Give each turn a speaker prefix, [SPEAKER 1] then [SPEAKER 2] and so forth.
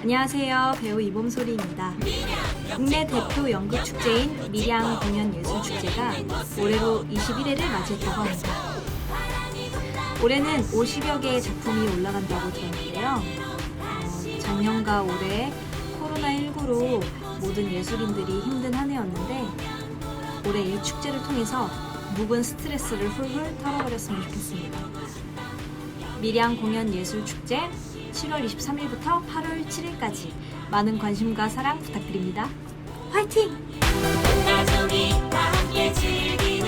[SPEAKER 1] 안녕하세요. 배우 이범소리입니다. 국내 대표 연극 축제인 밀양 공연예술축제가 올해로 21회를 맞이했다고 합니다. 올해는 50여 개의 작품이 올라간다고 들었는데요. 작년과 올해 코로나19로 모든 예술인들이 힘든 한 해였는데 올해 이 축제를 통해서 묵은 스트레스를 훌훌 털어버렸으면 좋겠습니다. 밀양 공연예술축제 7월 23일부터 8월 7일까지 많은 관심과 사랑 부탁드립니다. 화이팅!
[SPEAKER 2] 가족이 다 함께 즐기